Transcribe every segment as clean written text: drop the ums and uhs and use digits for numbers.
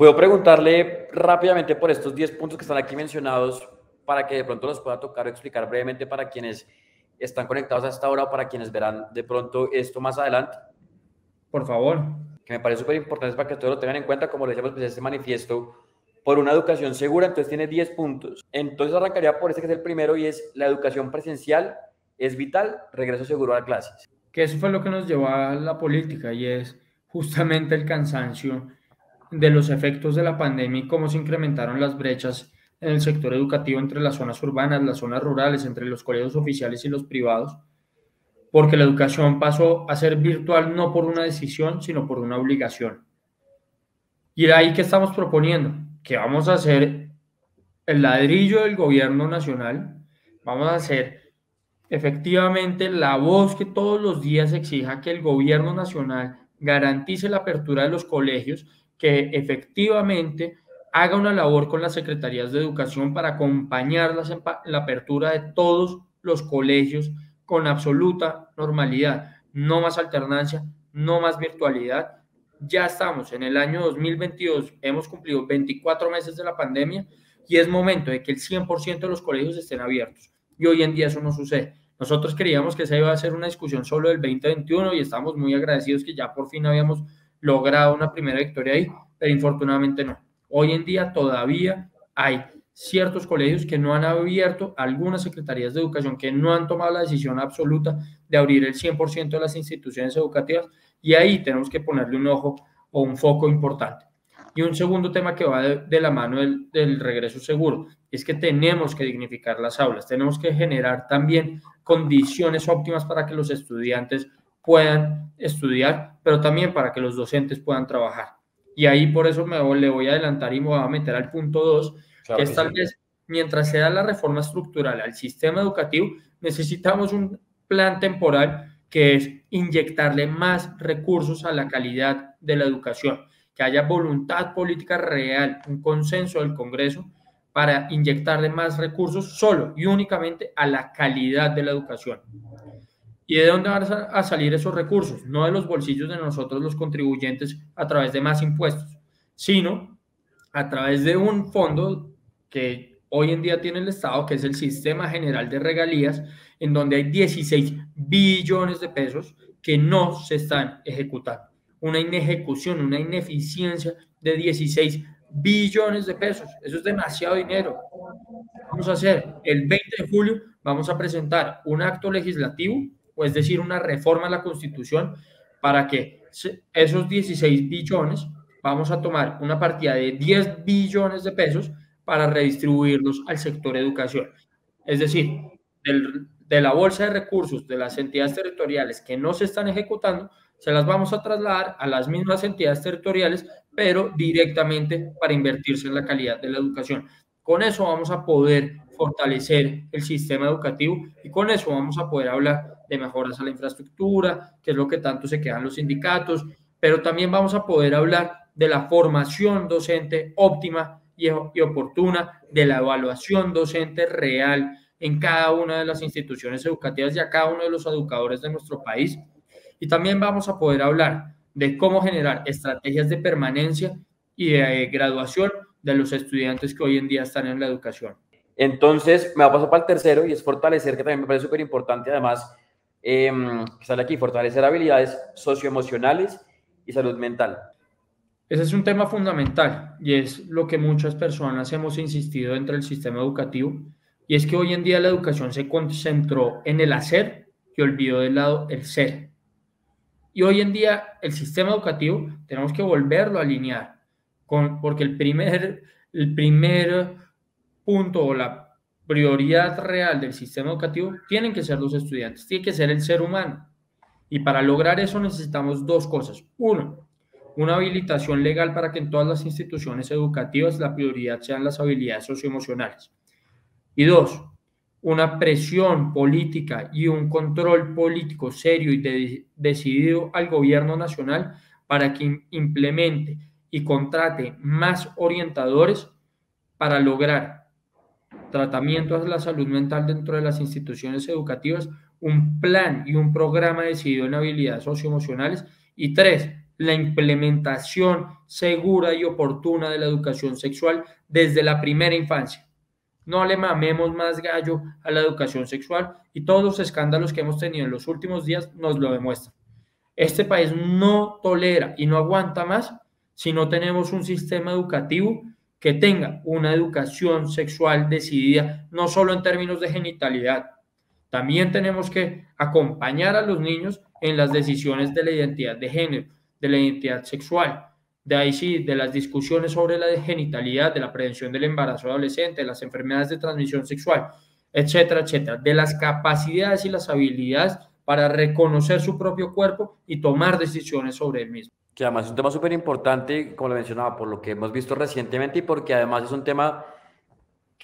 Puedo preguntarle rápidamente por estos 10 puntos que están aquí mencionados para que de pronto los pueda tocar o explicar brevemente para quienes están conectados hasta ahora o para quienes verán de pronto esto más adelante. Por favor. Que me parece súper importante para que todos lo tengan en cuenta. Como le decíamos, pues este manifiesto por una educación segura, entonces tiene 10 puntos. Entonces arrancaría por este que es el primero y es: la educación presencial es vital, regreso seguro a clases. Que eso fue lo que nos llevó a la política y es justamente el cansancio de los efectos de la pandemia y cómo se incrementaron las brechas en el sector educativo entre las zonas urbanas, las zonas rurales, entre los colegios oficiales y los privados, porque la educación pasó a ser virtual no por una decisión, sino por una obligación. Y de ahí que estamos proponiendo, que vamos a hacer el ladrillo del gobierno nacional, vamos a hacer efectivamente la voz que todos los días exija que el gobierno nacional garantice la apertura de los colegios, que efectivamente haga una labor con las secretarías de educación para acompañarlas en la apertura de todos los colegios con absoluta normalidad, no más alternancia, no más virtualidad. Ya estamos en el año 2022, hemos cumplido 24 meses de la pandemia y es momento de que el 100% de los colegios estén abiertos. Y hoy en día eso no sucede. Nosotros creíamos que esa iba a ser una discusión solo del 2021 y estamos muy agradecidos que ya por fin habíamos logrado una primera victoria ahí, pero infortunadamente no. Hoy en día todavía hay ciertos colegios que no han abierto, algunas secretarías de educación que no han tomado la decisión absoluta de abrir el 100% de las instituciones educativas y ahí tenemos que ponerle un ojo o un foco importante. Y un segundo tema que va de la mano del regreso seguro es que tenemos que dignificar las aulas, tenemos que generar también condiciones óptimas para que los estudiantes puedan estudiar, pero también para que los docentes puedan trabajar. Y ahí por eso le voy a adelantar y me voy a meter al punto 2, Claro que es que tal sí. vez mientras se da la reforma estructural al sistema educativo, necesitamos un plan temporal que es inyectarle más recursos a la calidad de la educación, que haya voluntad política real, un consenso del Congreso para inyectarle más recursos solo y únicamente a la calidad de la educación. ¿Y de dónde van a salir esos recursos? No de los bolsillos de nosotros los contribuyentes a través de más impuestos, sino a través de un fondo que hoy en día tiene el Estado, que es el Sistema General de Regalías, en donde hay 16 billones de pesos que no se están ejecutando. Una inejecución, una ineficiencia de 16 billones de pesos. Eso es demasiado dinero. Vamos a hacer el 20 de julio, vamos a presentar un acto legislativo, o es decir, una reforma a la Constitución, para que esos 16 billones, vamos a tomar una partida de 10 billones de pesos para redistribuirlos al sector educación. Es decir, de la bolsa de recursos de las entidades territoriales que no se están ejecutando, se las vamos a trasladar a las mismas entidades territoriales, pero directamente para invertirse en la calidad de la educación. Con eso vamos a poder fortalecer el sistema educativo y con eso vamos a poder hablar de mejoras a la infraestructura, que es lo que tanto se quedan los sindicatos, pero también vamos a poder hablar de la formación docente óptima y oportuna, de la evaluación docente real en cada una de las instituciones educativas y a cada uno de los educadores de nuestro país. Y también vamos a poder hablar de cómo generar estrategias de permanencia y de graduación de los estudiantes que hoy en día están en la educación. Entonces, me va a pasar para el tercero y es fortalecer, que también me parece súper importante, además, que sale aquí: fortalecer habilidades socioemocionales y salud mental. Ese es un tema fundamental y es lo que muchas personas hemos insistido dentro del sistema educativo y es que hoy en día la educación se concentró en el hacer y olvidó de lado el ser. Y hoy en día el sistema educativo tenemos que volverlo a alinear, porque el primer punto o la prioridad real del sistema educativo tienen que ser los estudiantes, tiene que ser el ser humano. Y para lograr eso necesitamos dos cosas. Uno, una habilitación legal para que en todas las instituciones educativas la prioridad sean las habilidades socioemocionales. Y dos, una presión política y un control político serio y decidido al gobierno nacional para que implemente y contrate más orientadores para lograr tratamientos de la salud mental dentro de las instituciones educativas, un plan y un programa decidido en habilidades socioemocionales y tres, la implementación segura y oportuna de la educación sexual desde la primera infancia. No le mamemos más gallo a la educación sexual y todos los escándalos que hemos tenido en los últimos días nos lo demuestran. Este país no tolera y no aguanta más si no tenemos un sistema educativo que tenga una educación sexual decidida, no solo en términos de genitalidad. También tenemos que acompañar a los niños en las decisiones de la identidad de género, de la identidad sexual. De ahí sí, de las discusiones sobre la genitalidad, de la prevención del embarazo adolescente, de las enfermedades de transmisión sexual, etcétera, etcétera. De las capacidades y las habilidades para reconocer su propio cuerpo y tomar decisiones sobre él mismo. Que además es un tema súper importante, como lo mencionaba, por lo que hemos visto recientemente y porque además es un tema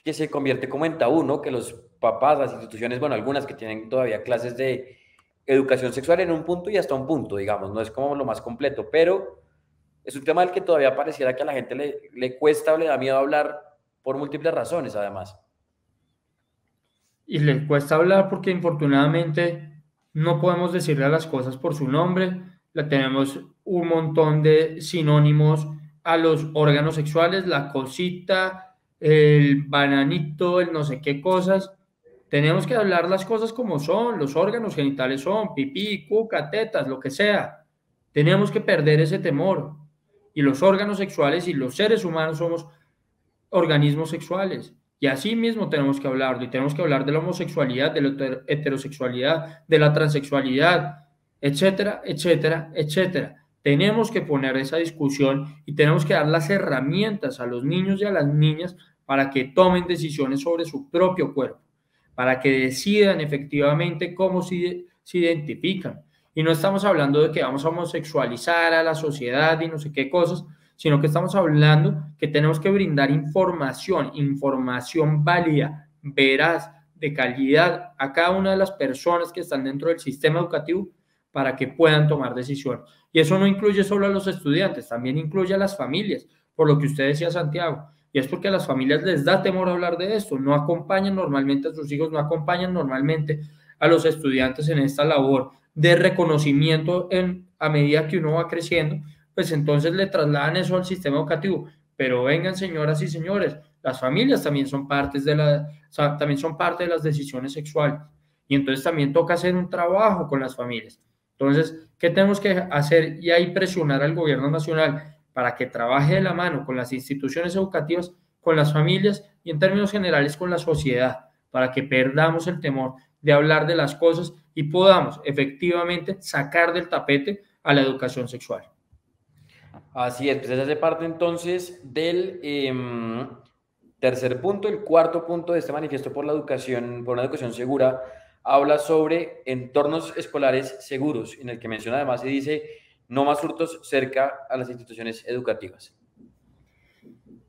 que se convierte como en tabú, ¿no? Que los papás, las instituciones, bueno, algunas que tienen todavía clases de educación sexual en un punto y hasta un punto, digamos, no es como lo más completo, pero es un tema del que todavía pareciera que a la gente le cuesta o le da miedo hablar por múltiples razones, además. Y le cuesta hablar porque infortunadamente no podemos decirle a las cosas por su nombre, la tenemos un montón de sinónimos a los órganos sexuales, la cosita, el bananito, el no sé qué cosas. Tenemos que hablar las cosas como son, los órganos genitales son pipí, cuca, tetas, lo que sea. Tenemos que perder ese temor. Y los órganos sexuales y los seres humanos somos organismos sexuales. Y así mismo tenemos que hablarlo. Y tenemos que hablar de la homosexualidad, de la heterosexualidad, de la transexualidad, etcétera, etcétera, etcétera. Tenemos que poner esa discusión y tenemos que dar las herramientas a los niños y a las niñas para que tomen decisiones sobre su propio cuerpo, para que decidan efectivamente cómo se identifican. Y no estamos hablando de que vamos a homosexualizar a la sociedad y no sé qué cosas, sino que estamos hablando que tenemos que brindar información válida, veraz, de calidad a cada una de las personas que están dentro del sistema educativo para que puedan tomar decisiones. Y eso no incluye solo a los estudiantes, también incluye a las familias, por lo que usted decía, Santiago. Y es porque a las familias les da temor hablar de esto, no acompañan normalmente a sus hijos, no acompañan normalmente a los estudiantes en esta labor de reconocimiento a medida que uno va creciendo, pues entonces le trasladan eso al sistema educativo. Pero vengan, señoras y señores, las familias también son también son parte de las decisiones sexuales. Y entonces también toca hacer un trabajo con las familias. Entonces, ¿qué tenemos que hacer? Y ahí presionar al gobierno nacional para que trabaje de la mano con las instituciones educativas, con las familias y en términos generales con la sociedad, para que perdamos el temor de hablar de las cosas y podamos efectivamente sacar del tapete a la educación sexual. Así es, pues esa hace parte entonces del tercer punto. El cuarto punto de este manifiesto por la educación, por una educación segura, habla sobre entornos escolares seguros, en el que menciona además y dice no más hurtos cerca a las instituciones educativas.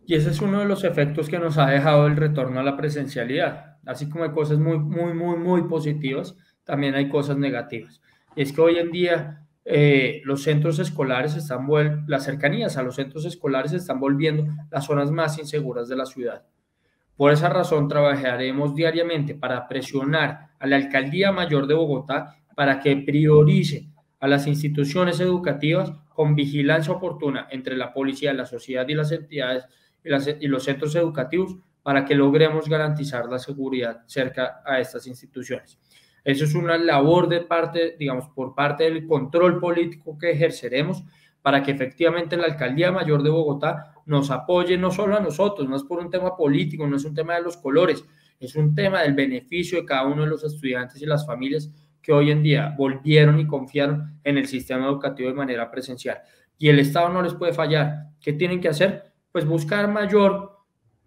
Y ese es uno de los efectos que nos ha dejado el retorno a la presencialidad. Así como hay cosas muy positivas, también hay cosas negativas. Y es que hoy en día los centros escolares las cercanías a los centros escolares están volviendo las zonas más inseguras de la ciudad. Por esa razón, trabajaremos diariamente para presionar a la Alcaldía Mayor de Bogotá para que priorice a las instituciones educativas con vigilancia oportuna entre la policía, la sociedad y las entidades y los centros educativos para que logremos garantizar la seguridad cerca a estas instituciones. Eso es una labor por parte del control político que ejerceremos para que efectivamente la Alcaldía Mayor de Bogotá nos apoye no solo a nosotros, no es por un tema político, no es un tema de los colores, es un tema del beneficio de cada uno de los estudiantes y las familias que hoy en día volvieron y confiaron en el sistema educativo de manera presencial. Y el Estado no les puede fallar. ¿Qué tienen que hacer? Pues buscar mayor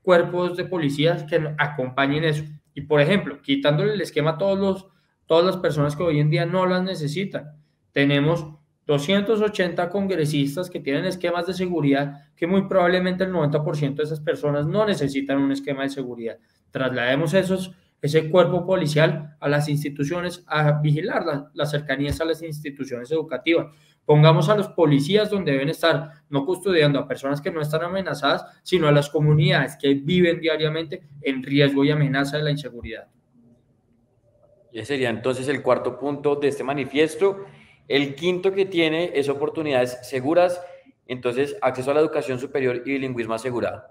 cuerpos de policías que acompañen eso. Y, por ejemplo, quitándole el esquema a todas las personas que hoy en día no las necesitan. Tenemos 280 congresistas que tienen esquemas de seguridad que muy probablemente el 90% de esas personas no necesitan un esquema de seguridad. Traslademos ese cuerpo policial a las instituciones a vigilar las cercanías a las instituciones educativas. Pongamos a los policías donde deben estar, no custodiando a personas que no están amenazadas, sino a las comunidades que viven diariamente en riesgo y amenaza de la inseguridad. Ese sería entonces el cuarto punto de este manifiesto. El quinto que tiene es oportunidades seguras, entonces acceso a la educación superior y bilingüismo asegurado.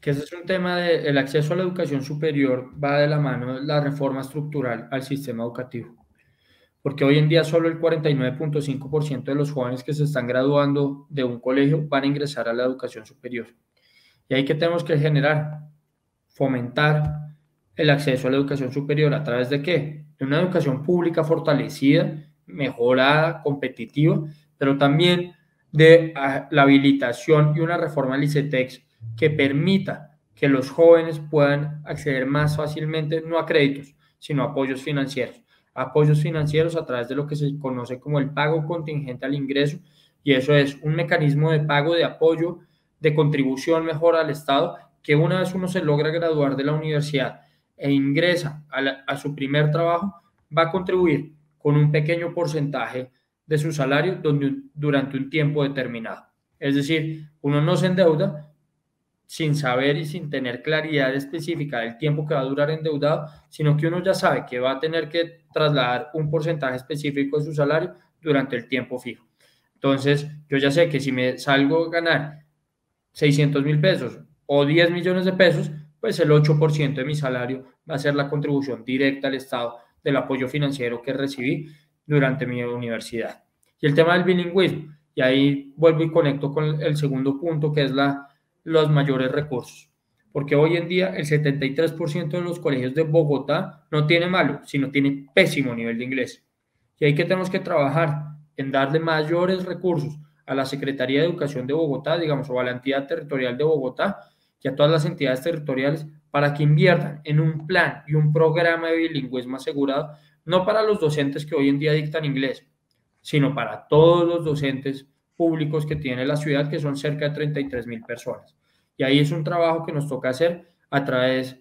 Que ese es un tema el acceso a la educación superior va de la mano de la reforma estructural al sistema educativo, porque hoy en día solo el 49.5% de los jóvenes que se están graduando de un colegio van a ingresar a la educación superior. Y ahí que tenemos que generar, fomentar el acceso a la educación superior a través de qué? De una educación pública fortalecida, mejorada, competitiva, pero también de la habilitación y una reforma al ICETEX que permita que los jóvenes puedan acceder más fácilmente, no a créditos, sino a apoyos financieros. Apoyos financieros a través de lo que se conoce como el pago contingente al ingreso, y eso es un mecanismo de pago de apoyo, de contribución mejor al Estado, que una vez uno se logra graduar de la universidad e ingresa a su primer trabajo, va a contribuir con un pequeño porcentaje de su salario durante un tiempo determinado. Es decir, uno no se endeuda sin saber y sin tener claridad específica del tiempo que va a durar endeudado, sino que uno ya sabe que va a tener que trasladar un porcentaje específico de su salario durante el tiempo fijo. Entonces, yo ya sé que si me salgo a ganar 600.000 pesos o 10 millones de pesos, pues el 8% de mi salario va a ser la contribución directa al Estado del apoyo financiero que recibí durante mi universidad. Y el tema del bilingüismo, y ahí vuelvo y conecto con el segundo punto, que es los mayores recursos. Porque hoy en día el 73% de los colegios de Bogotá no tiene malo, sino tiene pésimo nivel de inglés. Y ahí que tenemos que trabajar en darle mayores recursos a la Secretaría de Educación de Bogotá, digamos, o a la entidad territorial de Bogotá y a todas las entidades territoriales para que inviertan en un plan y un programa de bilingüismo asegurado, no para los docentes que hoy en día dictan inglés, sino para todos los docentes públicos que tiene la ciudad, que son cerca de 33.000 personas. Y ahí es un trabajo que nos toca hacer a través,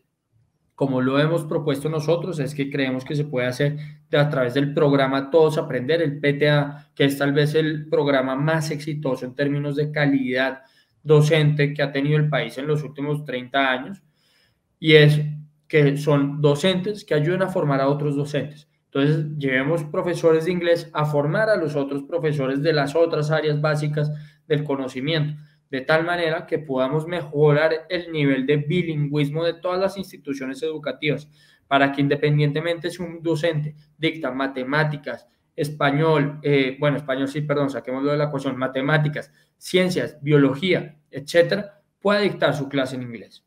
como lo hemos propuesto nosotros, es que creemos que se puede hacer a través del programa Todos Aprender, el PTA, que es tal vez el programa más exitoso en términos de calidad docente que ha tenido el país en los últimos 30 años, y es que son docentes que ayudan a formar a otros docentes. Entonces, llevemos profesores de inglés a formar a los otros profesores de las otras áreas básicas del conocimiento, de tal manera que podamos mejorar el nivel de bilingüismo de todas las instituciones educativas, para que independientemente si un docente dicta matemáticas, español, español sí, perdón, saquémoslo de la ecuación, matemáticas, ciencias, biología, etcétera, pueda dictar su clase en inglés.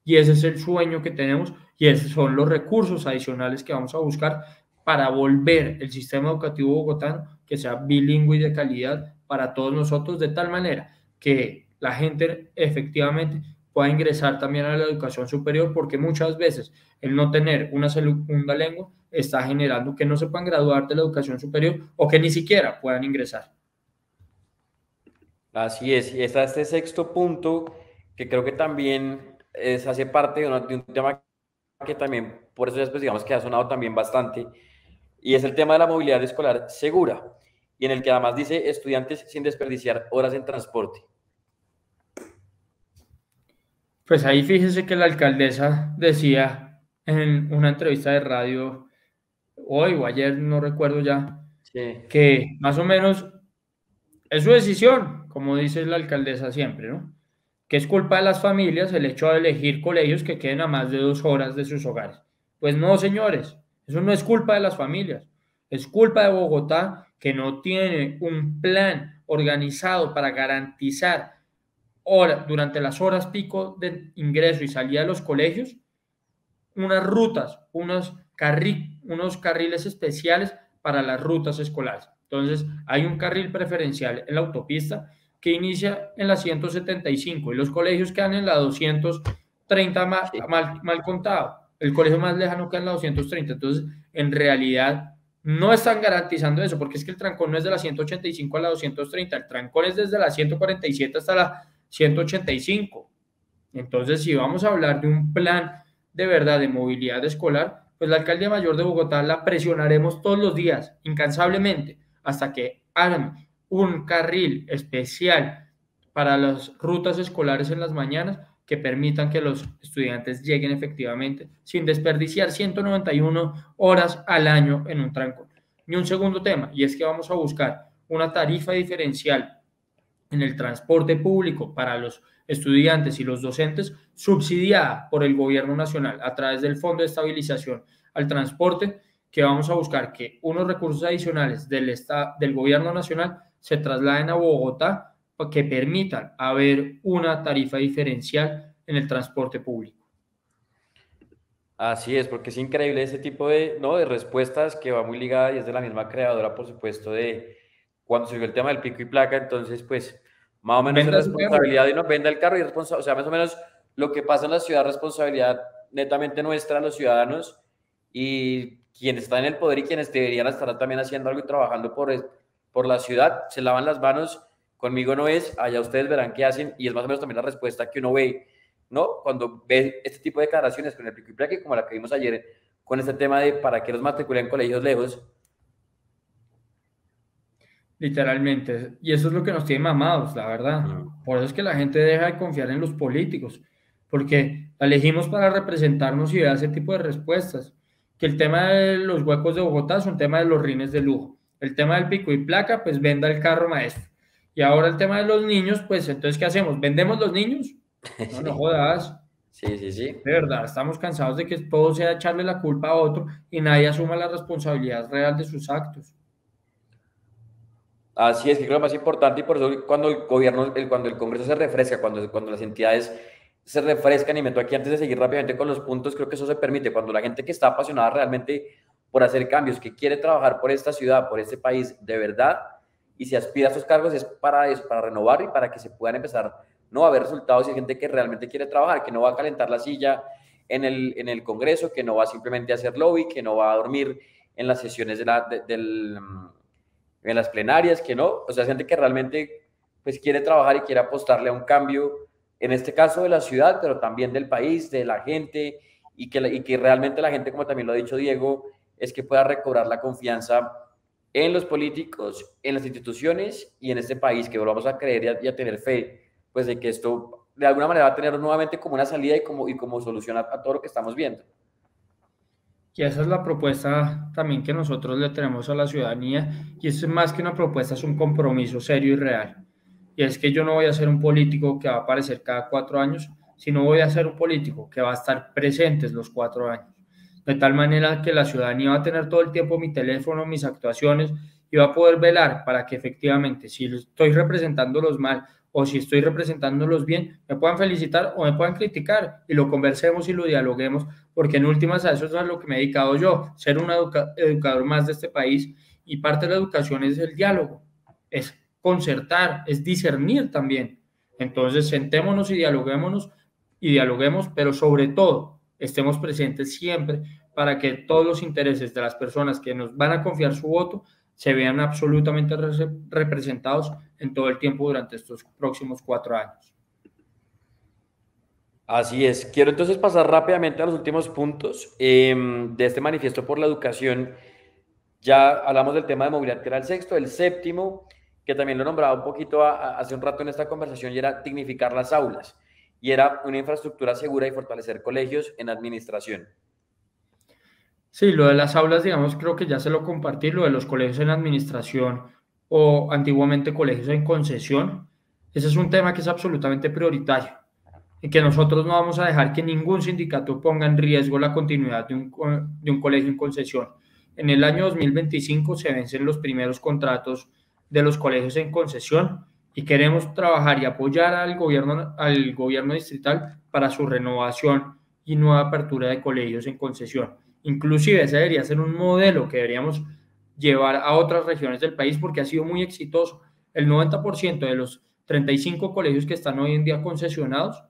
Y ese es el sueño que tenemos y esos son los recursos adicionales que vamos a buscar para volver el sistema educativo bogotano que sea bilingüe y de calidad para todos nosotros, de tal manera que la gente efectivamente pueda ingresar también a la educación superior, porque muchas veces el no tener una segunda lengua está generando que no se puedan graduar de la educación superior o que ni siquiera puedan ingresar. Así es, y está este sexto punto que creo que también hace parte de un tema que también, por eso después digamos que ha sonado también bastante, y es el tema de la movilidad escolar segura, y en el que además dice estudiantes sin desperdiciar horas en transporte. Pues ahí fíjese que la alcaldesa decía en una entrevista de radio hoy o ayer, no recuerdo ya, Sí. que más o menos es su decisión, como dice la alcaldesa siempre, ¿no? Que es culpa de las familias el hecho de elegir colegios que queden a más de 2 horas de sus hogares. Pues no, señores, eso no es culpa de las familias, es culpa de Bogotá, que no tiene un plan organizado para garantizar durante las horas pico de ingreso y salida de los colegios unas rutas, unos carriles especiales para las rutas escolares. Entonces, hay un carril preferencial en la autopista que inicia en la 175 y los colegios quedan en la 230 mal contado. El colegio más lejano queda en la 230. Entonces, en realidad, no están garantizando eso, porque es que el trancón no es de la 185 a la 230, el trancón es desde la 147 hasta la 185. Entonces, si vamos a hablar de un plan de verdad de movilidad escolar, pues la alcaldía mayor de Bogotá la presionaremos todos los días, incansablemente, hasta que hagan un carril especial para las rutas escolares en las mañanas que permitan que los estudiantes lleguen efectivamente sin desperdiciar 191 horas al año en un trancón. Y un segundo tema, y es que vamos a buscar una tarifa diferencial en el transporte público para los estudiantes y los docentes, subsidiada por el gobierno nacional a través del Fondo de Estabilización al Transporte, que vamos a buscar que unos recursos adicionales del gobierno nacional se trasladen a Bogotá para que permitan haber una tarifa diferencial en el transporte público. Así es, porque es increíble ese tipo de, ¿no? de respuestas que va muy ligada y es de la misma creadora, por supuesto, de cuando surgió el tema del pico y placa, entonces, pues, más o menos es Venda su carro. responsabilidad y nos venda el carro y responsabilidad, o sea, más o menos lo que pasa en la ciudad, responsabilidad netamente nuestra, los ciudadanos, y quienes están en el poder y quienes deberían estar también haciendo algo y trabajando por la ciudad, se lavan las manos, conmigo no es, allá ustedes verán qué hacen, y es más o menos también la respuesta que uno ve, ¿no? Cuando ve este tipo de declaraciones con el pico y placa, como la que vimos ayer, con este tema de para qué los matriculan en colegios lejos. Literalmente. Y eso es lo que nos tiene mamados, la verdad. Por eso es que la gente deja de confiar en los políticos, porque la elegimos para representarnos y dar ese tipo de respuestas. Que el tema de los huecos de Bogotá es un tema de los rines de lujo. El tema del pico y placa, pues venda el carro maestro. Y ahora el tema de los niños, pues entonces, ¿qué hacemos? ¿Vendemos los niños? No, no Sí, jodas. sí, sí, sí. De verdad, estamos cansados de que todo sea echarle la culpa a otro y nadie asuma la responsabilidad real de sus actos. Así es, que creo lo más importante y por eso cuando el gobierno, cuando el Congreso se refresca, cuando las entidades se refrescan, y meto aquí antes de seguir rápidamente con los puntos, creo que eso se permite cuando la gente que está apasionada realmente por hacer cambios, que quiere trabajar por esta ciudad, por este país de verdad, y se aspira a esos cargos es para eso, para renovar y para que se puedan empezar, no a ver resultados, y hay gente que realmente quiere trabajar, que no va a calentar la silla en el Congreso, que no va simplemente a hacer lobby, que no va a dormir en las sesiones en las plenarias, que no, o sea, gente que realmente pues quiere trabajar y quiere apostarle a un cambio, en este caso de la ciudad, pero también del país, de la gente, y que realmente la gente, como también lo ha dicho Diego, es que pueda recobrar la confianza en los políticos, en las instituciones y en este país, que volvamos a creer y a tener fe, pues de que esto de alguna manera va a tener nuevamente como una salida y como solución a todo lo que estamos viendo. Y esa es la propuesta también que nosotros le tenemos a la ciudadanía, y es más que una propuesta, es un compromiso serio y real. Y es que yo no voy a ser un político que va a aparecer cada 4 años, sino voy a ser un político que va a estar presente los 4 años. De tal manera que la ciudadanía va a tener todo el tiempo mi teléfono, mis actuaciones, y va a poder velar para que efectivamente, si estoy representándolos mal o si estoy representándolos bien, me puedan felicitar o me puedan criticar y lo conversemos y lo dialoguemos, porque en últimas a eso es a lo que me he dedicado yo, ser un educador más de este país, y parte de la educación es el diálogo, es concertar, es discernir también. Entonces sentémonos y dialoguemos, pero sobre todo estemos presentes siempre para que todos los intereses de las personas que nos van a confiar su voto se vean absolutamente representados en todo el tiempo durante estos próximos 4 años. Así es. Quiero entonces pasar rápidamente a los últimos puntos de este manifiesto por la educación. Ya hablamos del tema de movilidad, que era el sexto. El séptimo, que también lo nombraba un poquito hace un rato en esta conversación, y era dignificar las aulas. Y era una infraestructura segura y fortalecer colegios en administración. Sí, lo de las aulas, digamos, creo que ya se lo compartí, lo de los colegios en administración o antiguamente colegios en concesión. Ese es un tema que es absolutamente prioritario y que nosotros no vamos a dejar que ningún sindicato ponga en riesgo la continuidad de un colegio en concesión. En el año 2025 se vencen los primeros contratos de los colegios en concesión y queremos trabajar y apoyar al gobierno distrital para su renovación y nueva apertura de colegios en concesión. Inclusive ese debería ser un modelo que deberíamos llevar a otras regiones del país porque ha sido muy exitoso. El 90% de los 35 colegios que están hoy en día concesionados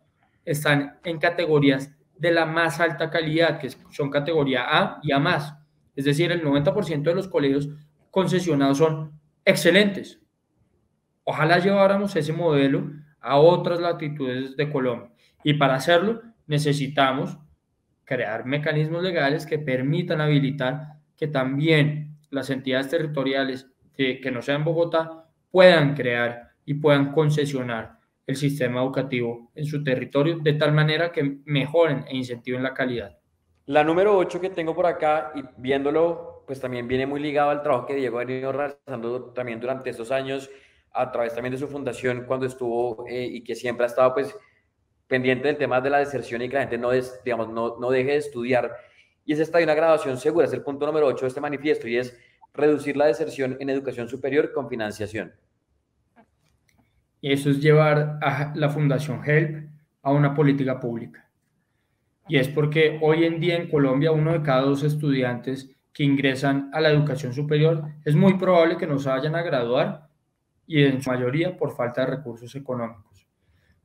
están en categorías de la más alta calidad, que son categoría A y A más. Es decir, el 90% de los colegios concesionados son excelentes. Ojalá lleváramos ese modelo a otras latitudes de Colombia. Y para hacerlo necesitamos crear mecanismos legales que permitan habilitar que también las entidades territoriales que no sean Bogotá puedan crear y puedan concesionar el sistema educativo en su territorio de tal manera que mejoren e incentiven la calidad. La número 8 que tengo por acá, y viéndolo pues también viene muy ligado al trabajo que Diego ha venido realizando también durante estos años, a través también de su fundación cuando estuvo y que siempre ha estado pues pendiente del tema de la deserción y que la gente digamos, no deje de estudiar. Y es esta de una graduación segura, es el punto número 8 de este manifiesto, y es reducir la deserción en educación superior con financiación. Y eso es llevar a la Fundación HELP a una política pública. Y es porque hoy en día en Colombia 1 de cada 2 estudiantes que ingresan a la educación superior es muy probable que no se vayan a graduar y en su mayoría por falta de recursos económicos.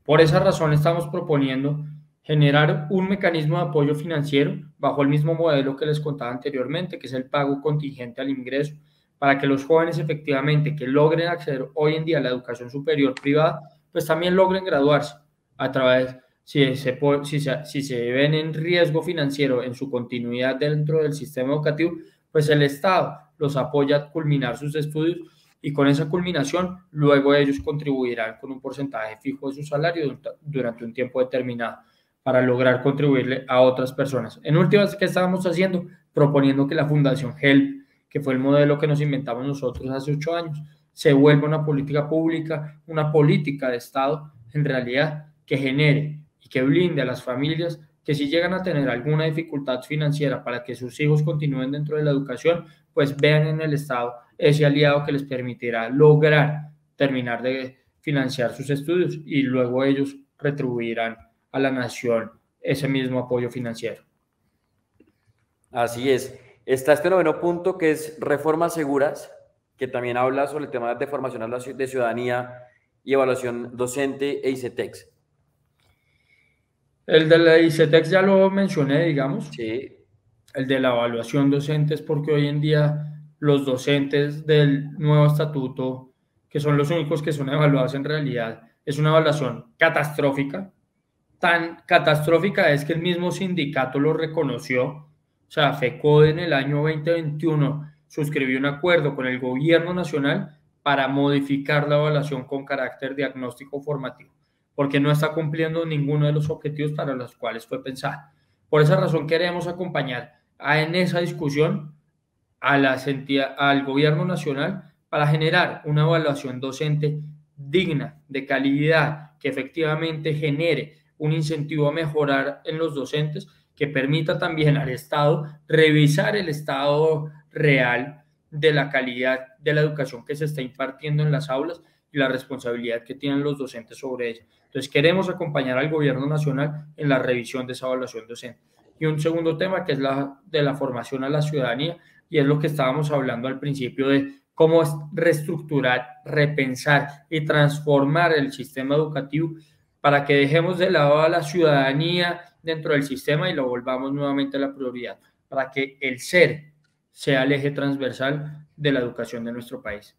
Por esa razón estamos proponiendo generar un mecanismo de apoyo financiero bajo el mismo modelo que les contaba anteriormente, que es el pago contingente al ingreso, para que los jóvenes efectivamente que logren acceder hoy en día a la educación superior privada, pues también logren graduarse a través, si se ven en riesgo financiero en su continuidad dentro del sistema educativo, pues el Estado los apoya a culminar sus estudios y con esa culminación luego ellos contribuirán con un porcentaje fijo de su salario durante un tiempo determinado para lograr contribuirle a otras personas. En últimas, ¿qué estábamos haciendo? Proponiendo que la Fundación HELP, que fue el modelo que nos inventamos nosotros hace 8 años, se vuelva una política pública, una política de Estado, en realidad, que genere y que blinde a las familias que si llegan a tener alguna dificultad financiera para que sus hijos continúen dentro de la educación, pues vean en el Estado ese aliado que les permitirá lograr terminar de financiar sus estudios y luego ellos retribuirán a la nación ese mismo apoyo financiero. Así es. Está este noveno punto que es reformas seguras, que también habla sobre el tema de formación de ciudadanía y evaluación docente e ICETEX. El de la ICETEX ya lo mencioné, digamos. Sí. El de la evaluación docente es porque hoy en día los docentes del nuevo estatuto, que son los únicos que son evaluados en realidad, es una evaluación catastrófica. Tan catastrófica es que el mismo sindicato lo reconoció. O sea, FECODE en el año 2021 suscribió un acuerdo con el gobierno nacional para modificar la evaluación con carácter diagnóstico formativo, porque no está cumpliendo ninguno de los objetivos para los cuales fue pensada. Por esa razón queremos acompañar en esa discusión al gobierno nacional para generar una evaluación docente digna, de calidad, que efectivamente genere un incentivo a mejorar en los docentes, que permita también al Estado revisar el estado real de la calidad de la educación que se está impartiendo en las aulas y la responsabilidad que tienen los docentes sobre ella. Entonces queremos acompañar al gobierno nacional en la revisión de esa evaluación docente. Y un segundo tema que es la de la formación a la ciudadanía, y es lo que estábamos hablando al principio de cómo reestructurar, repensar y transformar el sistema educativo para que dejemos de lado a la ciudadanía dentro del sistema y lo volvamos nuevamente a la prioridad, para que el ser sea el eje transversal de la educación de nuestro país.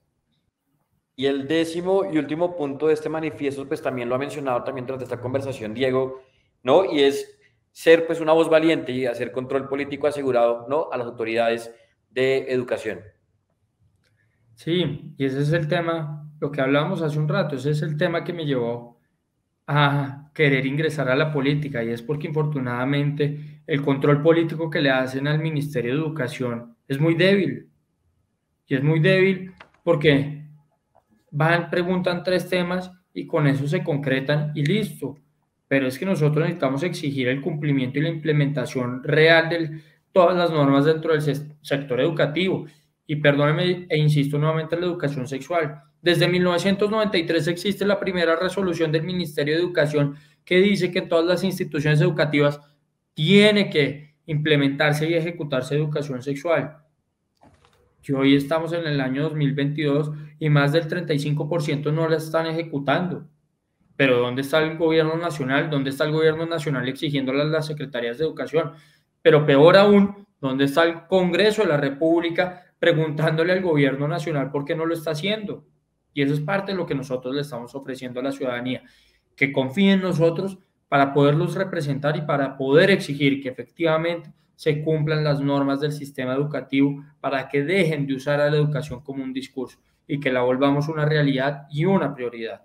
Y el décimo y último punto de este manifiesto, pues también lo ha mencionado también durante esta conversación Diego, ¿no? Y es ser pues una voz valiente y hacer control político asegurado, ¿no? A las autoridades de educación. Sí, y ese es el tema, lo que hablábamos hace un rato, ese es el tema que me llevó a querer ingresar a la política, y es porque infortunadamente el control político que le hacen al Ministerio de Educación es muy débil. Y es muy débil porque preguntan 3 temas y con eso se concretan y listo. Pero es que nosotros necesitamos exigir el cumplimiento y la implementación real de todas las normas dentro del sector educativo. Y perdónenme e insisto nuevamente en la educación sexual. Desde 1993 existe la primera resolución del Ministerio de Educación que dice que en todas las instituciones educativas tiene que implementarse y ejecutarse educación sexual. Que hoy estamos en el año 2022 y más del 35% no la están ejecutando. Pero ¿dónde está el gobierno nacional? ¿Dónde está el gobierno nacional exigiéndole a las secretarías de educación? Pero peor aún, ¿dónde está el Congreso de la República preguntándole al gobierno nacional por qué no lo está haciendo? Y eso es parte de lo que nosotros le estamos ofreciendo a la ciudadanía, que confíe en nosotros para poderlos representar y para poder exigir que efectivamente se cumplan las normas del sistema educativo para que dejen de usar a la educación como un discurso y que la volvamos una realidad y una prioridad.